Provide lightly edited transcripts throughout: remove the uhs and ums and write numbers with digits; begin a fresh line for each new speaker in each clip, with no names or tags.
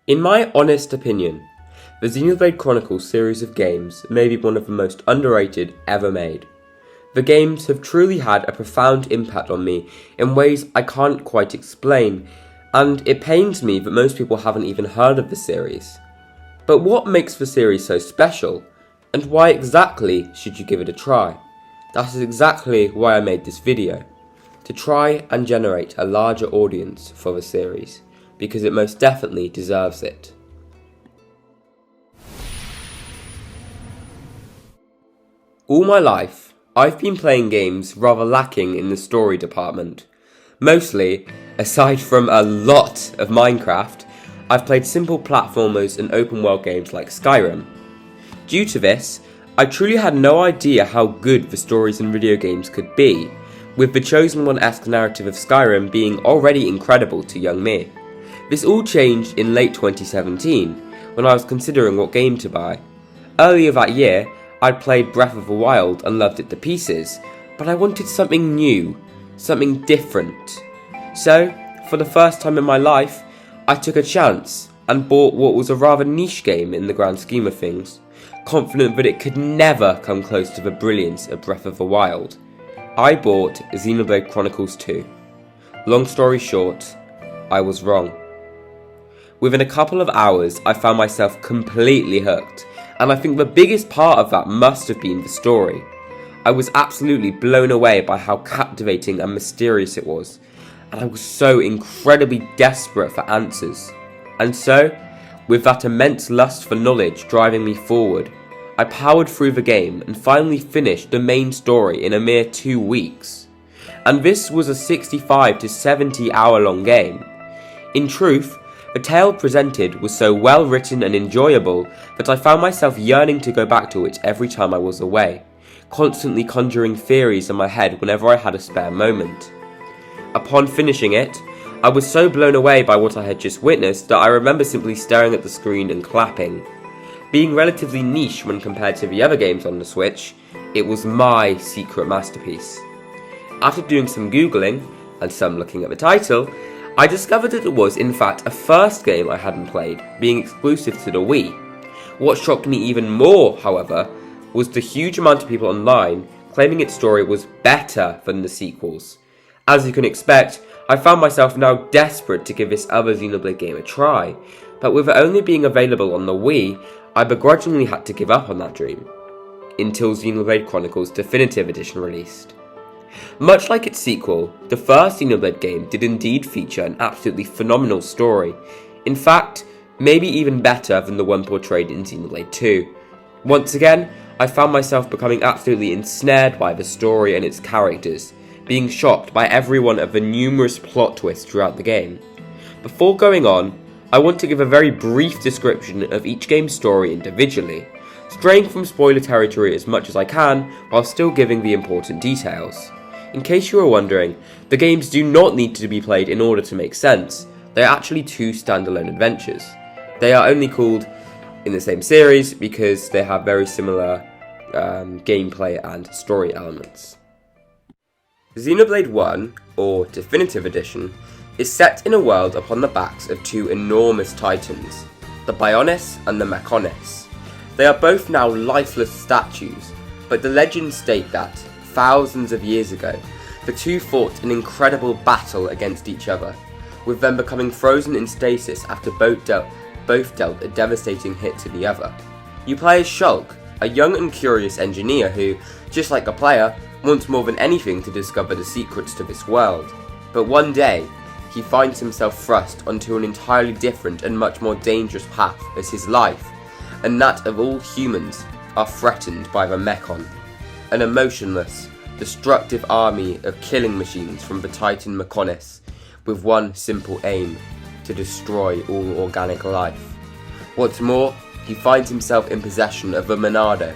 In my honest opinion, the Xenoblade Chronicles series of games may be one of the most underrated ever made. The games have truly had a profound impact on me in ways I can't quite explain, and it pains me that most people haven't even heard of the series. But what makes the series so special, and why exactly should you give it a try? That is exactly why I made this video, to try and generate a larger audience for the series, because it most definitely deserves it. All my life, I've been playing games rather lacking in the story department. Mostly, aside from a lot of Minecraft, I've played simple platformers and open world games like Skyrim. Due to this, I truly had no idea how good the stories in video games could be, with the Chosen One-esque narrative of Skyrim being already incredible to young me. This all changed in late 2017, when I was considering what game to buy. Earlier that year, I'd played Breath of the Wild and loved it to pieces, but I wanted something new, something different. So, for the first time in my life, I took a chance and bought what was a rather niche game in the grand scheme of things, confident that it could never come close to the brilliance of Breath of the Wild. I bought Xenoblade Chronicles 2. Long story short, I was wrong. Within a couple of hours, I found myself completely hooked, and I think the biggest part of that must have been the story. I was absolutely blown away by how captivating and mysterious it was, and I was so incredibly desperate for answers. And so, with that immense lust for knowledge driving me forward, I powered through the game and finally finished the main story in a mere 2 weeks. And this was a 65 to 70 hour long game. In truth, the tale presented was so well written and enjoyable that I found myself yearning to go back to it every time I was away, constantly conjuring theories in my head whenever I had a spare moment. Upon finishing it, I was so blown away by what I had just witnessed that I remember simply staring at the screen and clapping. Being relatively niche when compared to the other games on the Switch, it was my secret masterpiece. After doing some googling, and some looking at the title, I discovered that it was in fact a first game I hadn't played, being exclusive to the Wii. What shocked me even more, however, was the huge amount of people online claiming its story was better than the sequels. As you can expect, I found myself now desperate to give this other Xenoblade game a try, but with it only being available on the Wii, I begrudgingly had to give up on that dream. Until Xenoblade Chronicles Definitive Edition released. Much like its sequel, the first Xenoblade game did indeed feature an absolutely phenomenal story. In fact, maybe even better than the one portrayed in Xenoblade 2. Once again, I found myself becoming absolutely ensnared by the story and its characters, being shocked by every one of the numerous plot twists throughout the game. Before going on, I want to give a very brief description of each game's story individually, straying from spoiler territory as much as I can while still giving the important details. In case you are wondering, the games do not need to be played in order to make sense. They are actually two standalone adventures. They are only called in the same series because they have very similar gameplay and story elements. Xenoblade 1, or Definitive Edition, is set in a world upon the backs of two enormous titans, the Bionis and the Mechonis. They are both now lifeless statues, but the legends state that, thousands of years ago, the two fought an incredible battle against each other, with them becoming frozen in stasis after both dealt a devastating hit to the other. You play as Shulk, a young and curious engineer who, just like the player, wants more than anything to discover the secrets to this world. But one day, he finds himself thrust onto an entirely different and much more dangerous path as his life, and that of all humans, are threatened by the Mechon, an emotionless, destructive army of killing machines from the Titan Mechonis, with one simple aim, to destroy all organic life. What's more, he finds himself in possession of the Monado,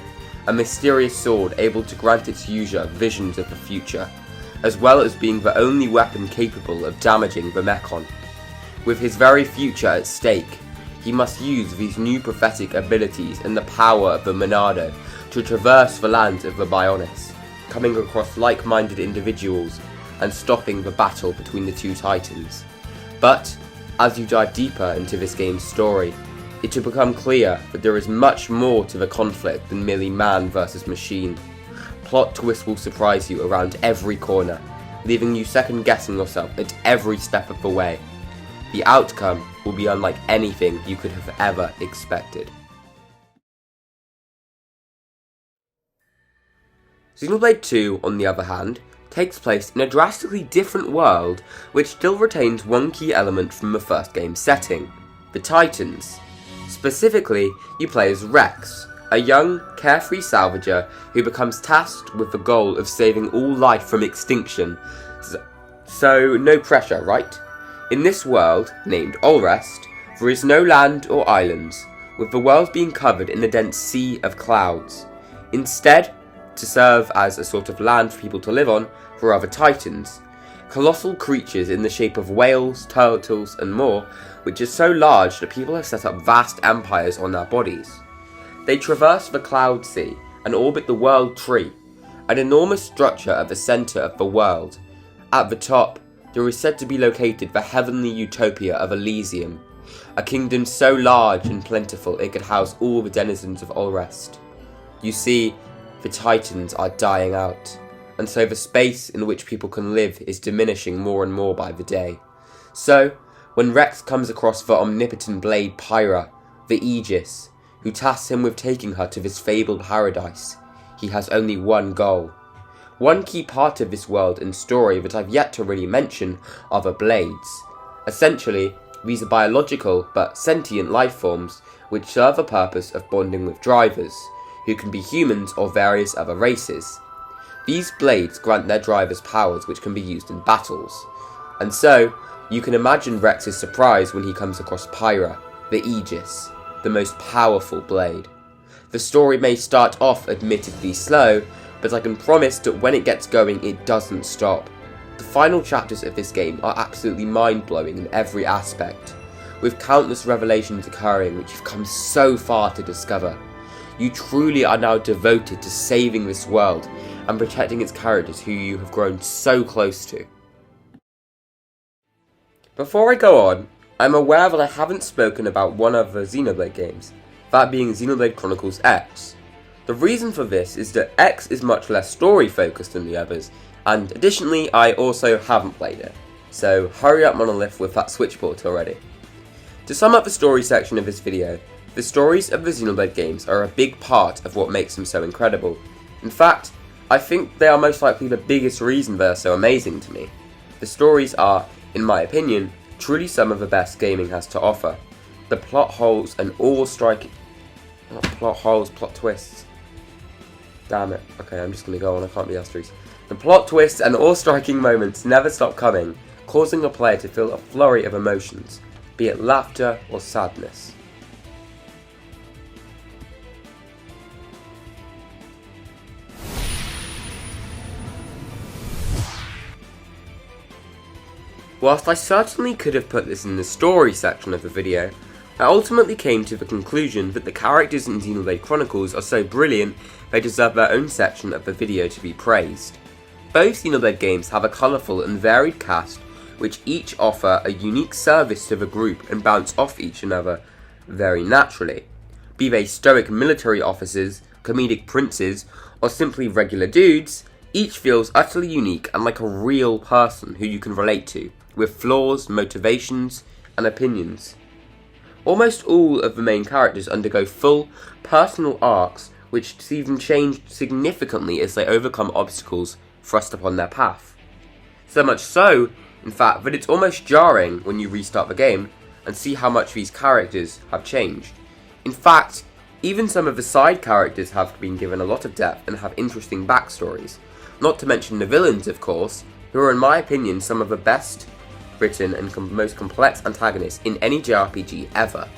a mysterious sword able to grant its user visions of the future, as well as being the only weapon capable of damaging the Mechon. With his very future at stake, he must use these new prophetic abilities and the power of the Monado to traverse the lands of the Bionis, coming across like-minded individuals and stopping the battle between the two titans. But, As you dive deeper into this game's story, it will become clear that there is much more to the conflict than merely man versus machine. Plot twists will surprise you around every corner, leaving you second guessing yourself at every step of the way. The outcome will be unlike anything you could have ever expected. Xenoblade 2, on the other hand, takes place in a drastically different world which still retains one key element from the first game's setting: the Titans. Specifically, you play as Rex, a young, carefree salvager who becomes tasked with the goal of saving all life from extinction. So no pressure, right? In this world, named Ulrest, there is no land or islands, with the world being covered in a dense sea of clouds. Instead, to serve as a sort of land for people to live on, there are the Titans, colossal creatures in the shape of whales, turtles and more, which are so large that people have set up vast empires on their bodies. They traverse the Cloud Sea and orbit the World Tree, an enormous structure at the centre of the world. At the top, there is said to be located the heavenly utopia of Elysium, a kingdom so large and plentiful it could house all the denizens of Ulrest. You see, the Titans are dying out, and so the space in which people can live is diminishing more and more by the day. So, when Rex comes across the omnipotent blade Pyra, the Aegis, who tasks him with taking her to this fabled paradise, he has only one goal. One key part of this world and story that I've yet to really mention are the blades. Essentially, these are biological but sentient life forms which serve a purpose of bonding with drivers, who can be humans or various other races. These blades grant their drivers powers which can be used in battles, and so you can imagine Rex's surprise when he comes across Pyra, the Aegis, the most powerful blade. The story may start off admittedly slow, but I can promise that when it gets going it doesn't stop. The final chapters of this game are absolutely mind-blowing in every aspect, with countless revelations occurring which you've come so far to discover. You truly are now devoted to saving this world and protecting its characters who you have grown so close to. Before I go on, I'm aware that I haven't spoken about one of the Xenoblade games, that being Xenoblade Chronicles X. The reason for this is that X is much less story focused than the others, and additionally I also haven't played it, so hurry up Monolith with that switchport already. To sum up the story section of this video, the stories of the Xenoblade games are a big part of what makes them so incredible. In fact, I think they are most likely the biggest reason they are so amazing to me. The stories are, in my opinion, truly some of the best gaming has to offer. The plot holes and awe-striking... Not plot holes, plot twists. Damn it. Okay, I'm just gonna go on, I can't be asterisks. The plot twists and awe-striking moments never stop coming, causing a player to feel a flurry of emotions, be it laughter or sadness. Whilst I certainly could have put this in the story section of the video, I ultimately came to the conclusion that the characters in Xenoblade Chronicles are so brilliant they deserve their own section of the video to be praised. Both Xenoblade games have a colourful and varied cast which each offer a unique service to the group and bounce off each another very naturally. Be they stoic military officers, comedic princes, or simply regular dudes, each feels utterly unique and like a real person who you can relate to, with flaws, motivations, and opinions. Almost all of the main characters undergo full, personal arcs which see them change significantly as they overcome obstacles thrust upon their path. So much so, in fact, that it's almost jarring when you restart the game and see how much these characters have changed. In fact, even some of the side characters have been given a lot of depth and have interesting backstories, not to mention the villains, of course, who are in my opinion some of the best written and most complex antagonists in any JRPG ever.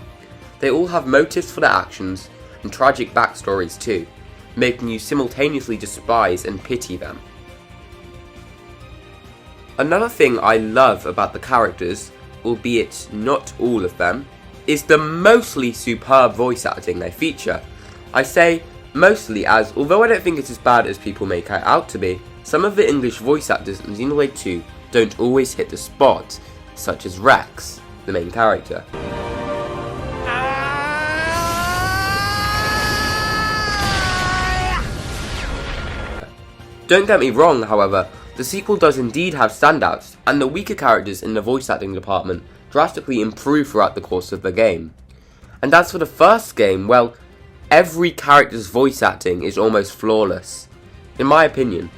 They all have motives for their actions and tragic backstories too, making you simultaneously despise and pity them. Another thing I love about the characters, albeit not all of them, is the mostly superb voice acting they feature. I say mostly as, although I don't think it's as bad as people make it out to be, some of the English voice actors in Xenoblade 2 don't always hit the spot, such as Rex. the main character. Don't get me wrong, however, the sequel does indeed have standouts, and the weaker characters in the voice acting department drastically improve throughout the course of the game. And as for the first game, well, every character's voice acting is almost flawless, in my opinion.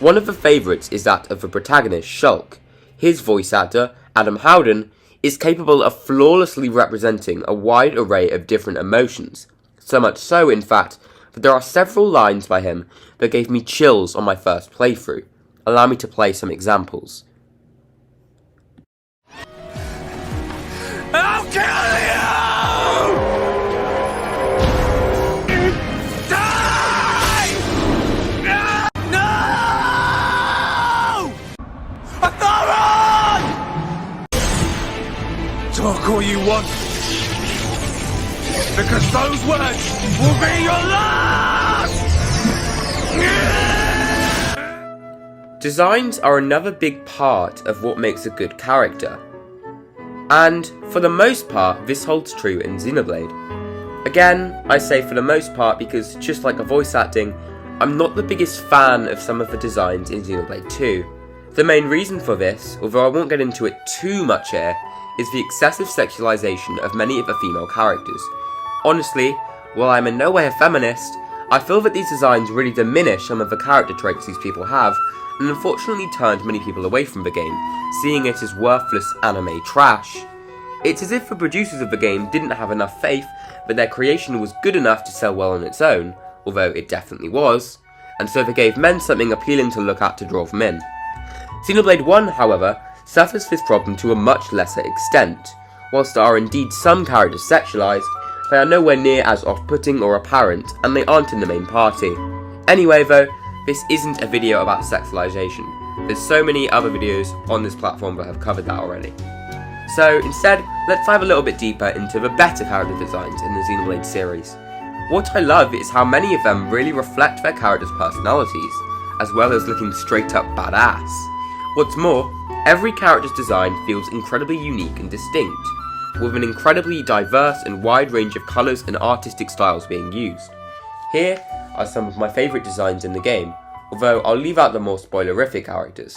One of the favourites is that of the protagonist, Shulk. His voice actor, Adam Howden, is capable of flawlessly representing a wide array of different emotions, so much so, in fact, that there are several lines by him that gave me chills on my first playthrough. Allow me to play some examples.
I'll kill you! Die! No! Atharon! Talk all you want, because those words will be your last!
Designs are another big part of what makes a good character. And, for the most part, this holds true in Xenoblade. Again, I say for the most part because, just like the voice acting, I'm not the biggest fan of some of the designs in Xenoblade 2. The main reason for this, although I won't get into it too much here, is the excessive sexualization of many of the female characters. Honestly, while I'm in no way a feminist, I feel that these designs really diminish some of the character traits these people have, and unfortunately turned many people away from the game, seeing it as worthless anime trash. It's as if the producers of the game didn't have enough faith that their creation was good enough to sell well on its own, although it definitely was, and so they gave men something appealing to look at to draw them in. Xenoblade 1, however, suffers this problem to a much lesser extent. Whilst there are indeed some characters sexualized, they are nowhere near as off-putting or apparent, and they aren't in the main party. Anyway though, this isn't a video about sexualization. There's so many other videos on this platform that have covered that already. So instead, let's dive a little bit deeper into the better character designs in the Xenoblade series. What I love is how many of them really reflect their characters' personalities, as well as looking straight up badass. What's more, every character's design feels incredibly unique and distinct, with an incredibly diverse and wide range of colours and artistic styles being used. Here are some of my favourite designs in the game, although I'll leave out the more spoilerific characters.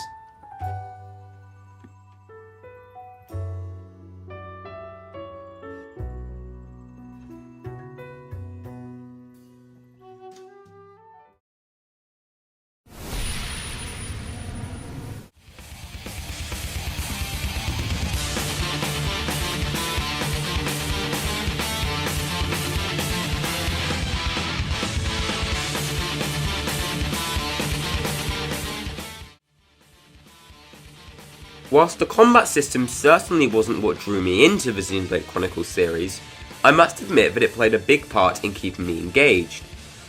Whilst the combat system certainly wasn't what drew me into the Xenoblade Chronicles series, I must admit that it played a big part in keeping me engaged.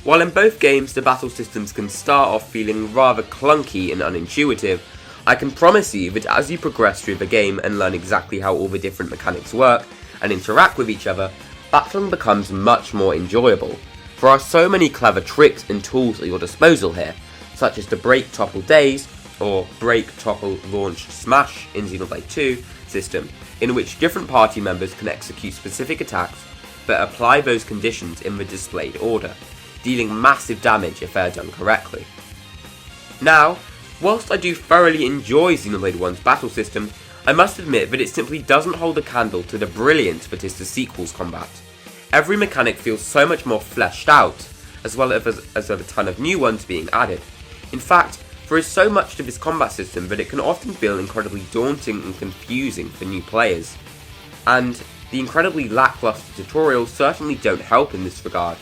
While in both games the battle systems can start off feeling rather clunky and unintuitive, I can promise you that as you progress through the game and learn exactly how all the different mechanics work and interact with each other, battling becomes much more enjoyable. There are so many clever tricks and tools at your disposal here, such as the break, topple, daze, or break, topple, launch, smash in Xenoblade 2 system, in which different party members can execute specific attacks but apply those conditions in the displayed order, dealing massive damage if they are done correctly. Now, whilst I do thoroughly enjoy Xenoblade 1's battle system, I must admit that it simply doesn't hold a candle to the brilliance that is the sequel's combat. Every mechanic feels so much more fleshed out, as well as a ton of new ones being added. In fact, there is so much to this combat system that it can often feel incredibly daunting and confusing for new players. And the incredibly lackluster tutorials certainly don't help in this regard,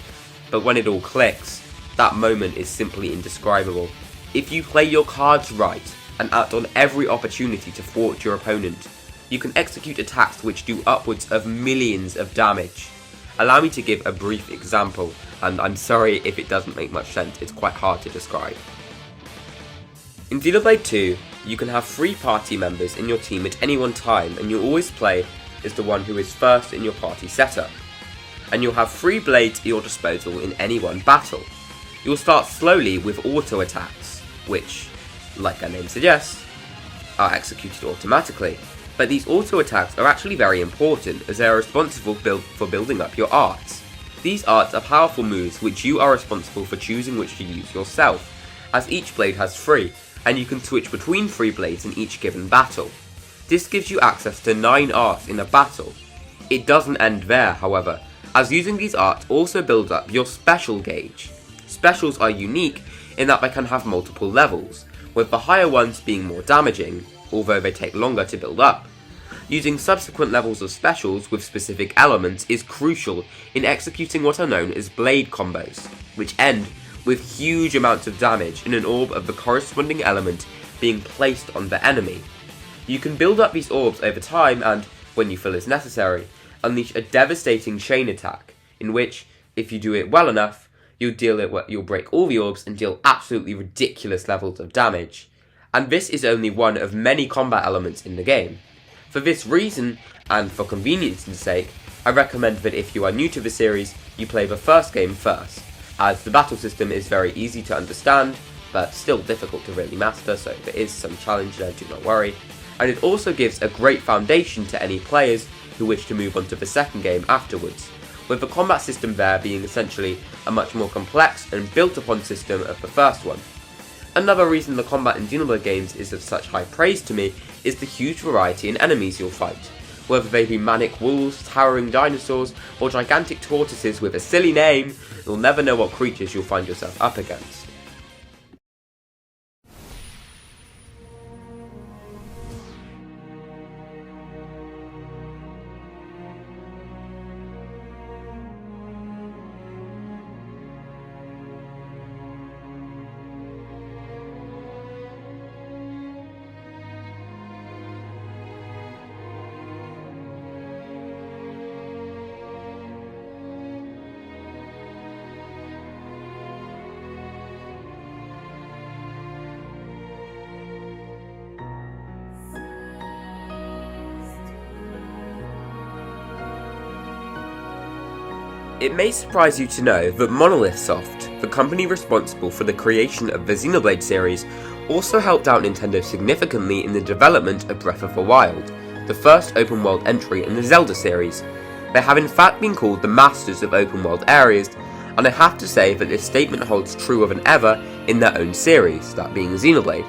but when it all clicks, that moment is simply indescribable. If you play your cards right, and act on every opportunity to thwart your opponent, you can execute attacks which do upwards of millions of damage. Allow me to give a brief example, and I'm sorry if it doesn't make much sense, it's quite hard to describe. In Xenoblade 2, you can have 3 party members in your team at any one time, and you'll always play as the one who is first in your party setup. And you'll have 3 blades at your disposal in any one battle. You'll start slowly with auto attacks, which, like their name suggests, are executed automatically. But these auto attacks are actually very important as they are responsible for building up your arts. These arts are powerful moves which you are responsible for choosing which to use yourself, as each blade has 3, and you can switch between 3 blades in each given battle. This gives you access to 9 arts in a battle. It doesn't end there, however, as using these arts also builds up your special gauge. Specials are unique in that they can have multiple levels, with the higher ones being more damaging, although they take longer to build up. Using subsequent levels of specials with specific elements is crucial in executing what are known as blade combos, which end with huge amounts of damage in an orb of the corresponding element being placed on the enemy. You can build up these orbs over time and, when you feel is necessary, unleash a devastating chain attack, in which, if you do it well enough, you'll break all the orbs and deal absolutely ridiculous levels of damage. And this is only one of many combat elements in the game. For this reason, and for convenience's sake, I recommend that if you are new to the series, you play the first game first, as the battle system is very easy to understand, but still difficult to really master, so there is some challenge there, do not worry. And it also gives a great foundation to any players who wish to move on to the second game afterwards, with the combat system there being essentially a much more complex and built upon system of the first one. Another reason the combat in Xenoblade games is of such high praise to me is the huge variety in enemies you'll fight, whether they be manic wolves, towering dinosaurs, or gigantic tortoises with a silly name. You'll never know what creatures you'll find yourself up against. It may surprise you to know that Monolith Soft, the company responsible for the creation of the Xenoblade series, also helped out Nintendo significantly in the development of Breath of the Wild, the first open world entry in the Zelda series. They have in fact been called the masters of open world areas, and I have to say that this statement holds truer than ever in their own series, that being Xenoblade.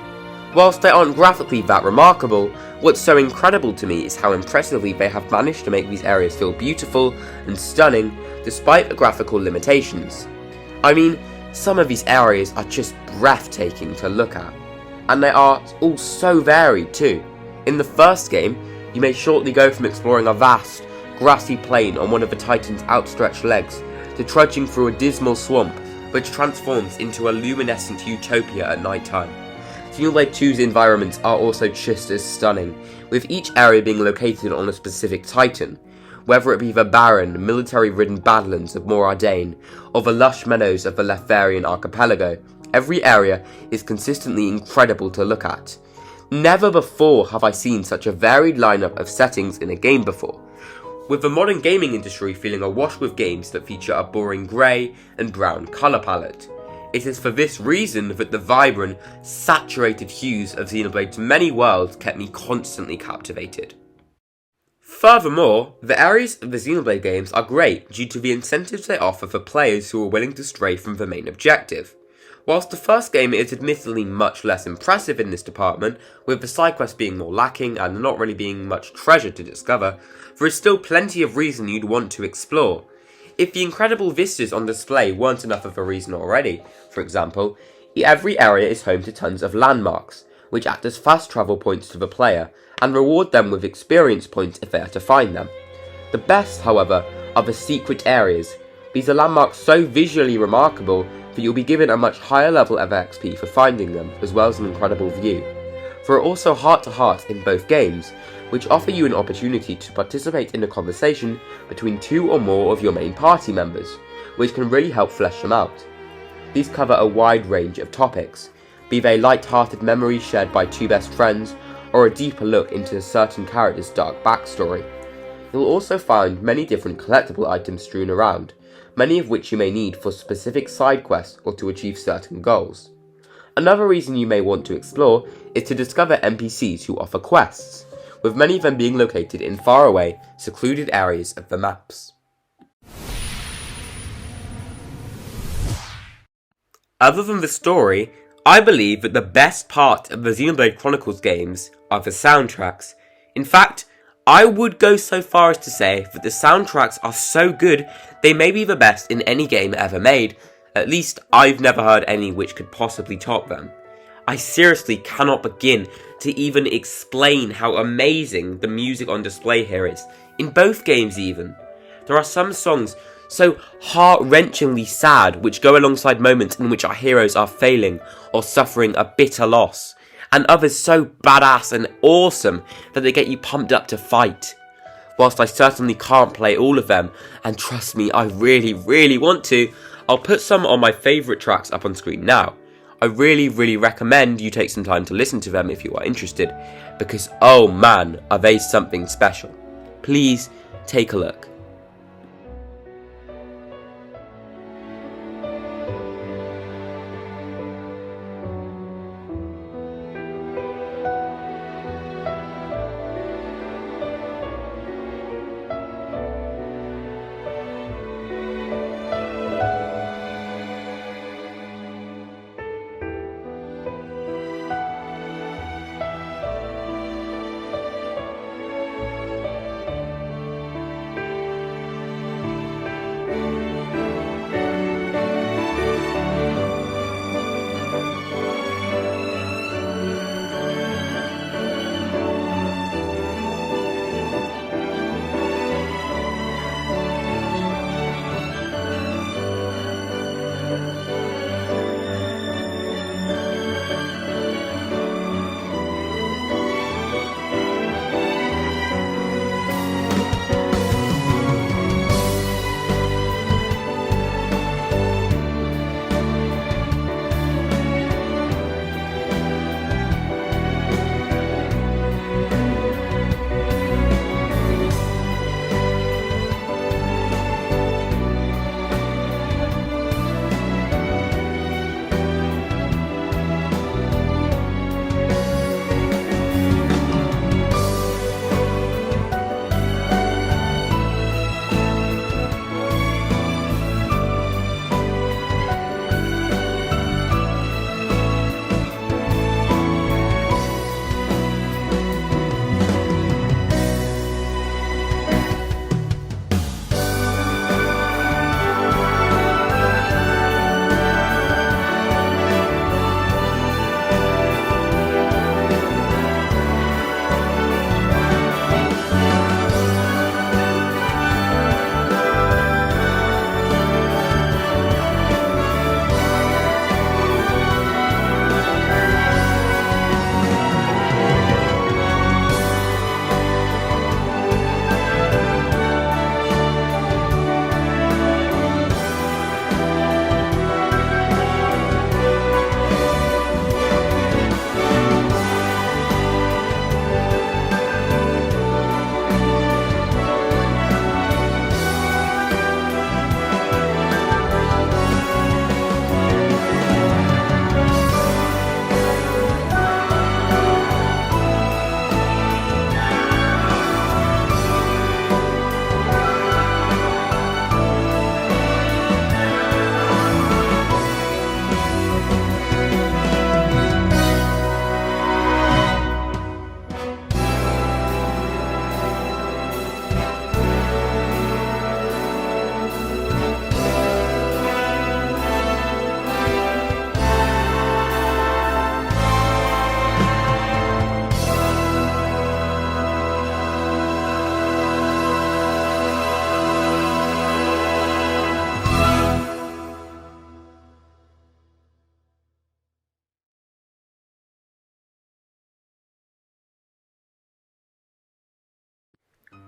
Whilst they aren't graphically that remarkable, what's so incredible to me is how impressively they have managed to make these areas feel beautiful and stunning despite the graphical limitations. I mean, some of these areas are just breathtaking to look at, and they are all so varied too. In the first game, you may shortly go from exploring a vast, grassy plain on one of the Titan's outstretched legs to trudging through a dismal swamp which transforms into a luminescent utopia at night time. Xenoblade 2's environments are also just as stunning, with each area being located on a specific Titan, whether it be the barren, military-ridden badlands of Ardain, or the lush meadows of the Leftharian archipelago. Every area is consistently incredible to look at. Never before have I seen such a varied lineup of settings in a game before, with the modern gaming industry feeling awash with games that feature a boring grey and brown colour palette. It is for this reason that the vibrant, saturated hues of Xenoblade's many worlds kept me constantly captivated. Furthermore, the areas of the Xenoblade games are great due to the incentives they offer for players who are willing to stray from the main objective. Whilst the first game is admittedly much less impressive in this department, with the side quests being more lacking and not really being much treasure to discover, there is still plenty of reason you'd want to explore. If the incredible vistas on display weren't enough of a reason already, for example, every area is home to tons of landmarks, which act as fast travel points to the player, and reward them with experience points if they are to find them. The best, however, are the secret areas. These are landmarks so visually remarkable that you'll be given a much higher level of XP for finding them, as well as an incredible view. There are also heart-to-heart in both games, which offer you an opportunity to participate in a conversation between 2 or more of your main party members, which can really help flesh them out. These cover a wide range of topics, be they light-hearted memories shared by 2 best friends, or a deeper look into a certain character's dark backstory. You'll also find many different collectible items strewn around, many of which you may need for specific side quests or to achieve certain goals. Another reason you may want to explore is to discover NPCs who offer quests, with many of them being located in faraway, secluded areas of the maps. Other than the story, I believe that the best part of the Xenoblade Chronicles games are the soundtracks. In fact, I would go so far as to say that the soundtracks are so good they may be the best in any game ever made. At least, I've never heard any which could possibly top them. I seriously cannot begin to even explain how amazing the music on display here is, in both games even. There are some songs so heart-wrenchingly sad which go alongside moments in which our heroes are failing or suffering a bitter loss, and others so badass and awesome that they get you pumped up to fight. Whilst I certainly can't play all of them, and trust me, I really want to, I'll put some on my favourite tracks up on screen now. I really recommend you take some time to listen to them if you are interested, because oh man, are they something special. Please take a look.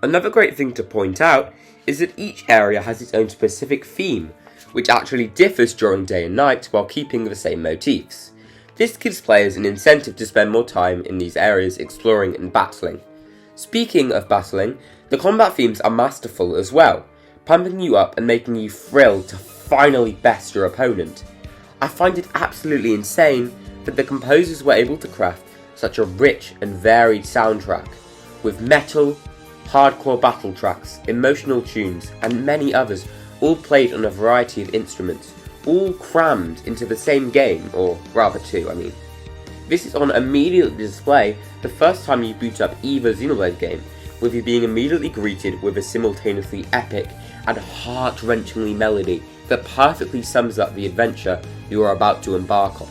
Another great thing to point out is that each area has its own specific theme, which actually differs during day and night while keeping the same motifs. This gives players an incentive to spend more time in these areas exploring and battling. Speaking of battling, the combat themes are masterful as well, pumping you up and making you thrilled to finally best your opponent. I find it absolutely insane that the composers were able to craft such a rich and varied soundtrack. with metal, hardcore battle tracks, emotional tunes, and many others, all played on a variety of instruments, all crammed into the same game, or rather two, I mean. This is on immediate display the first time you boot up either Xenoblade game, with you being immediately greeted with a simultaneously epic and heart-wrenchingly melody that perfectly sums up the adventure you are about to embark on.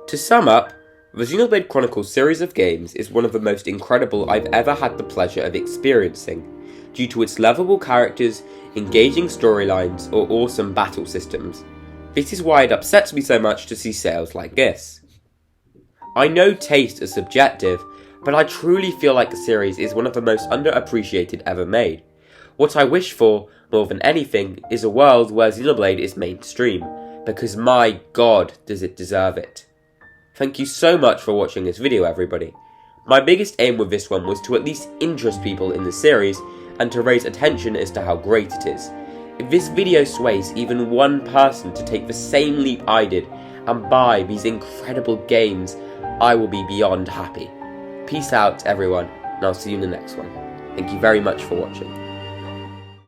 To sum up, the Xenoblade Chronicles series of games is one of the most incredible I've ever had the pleasure of experiencing, due to its lovable characters, engaging storylines, or awesome battle systems. This is why it upsets me so much to see sales like this. I know taste is subjective, but I truly feel like the series is one of the most underappreciated ever made. What I wish for, more than anything, is a world where Xenoblade is mainstream, because my god does it deserve it. Thank you so much for watching this video, everybody. My biggest aim with this one was to at least interest people in the series and to raise attention as to how great it is. If this video sways even one person to take the same leap I did and buy these incredible games, I will be beyond happy. Peace out, everyone, and I'll see you in the next one. Thank you very much for watching.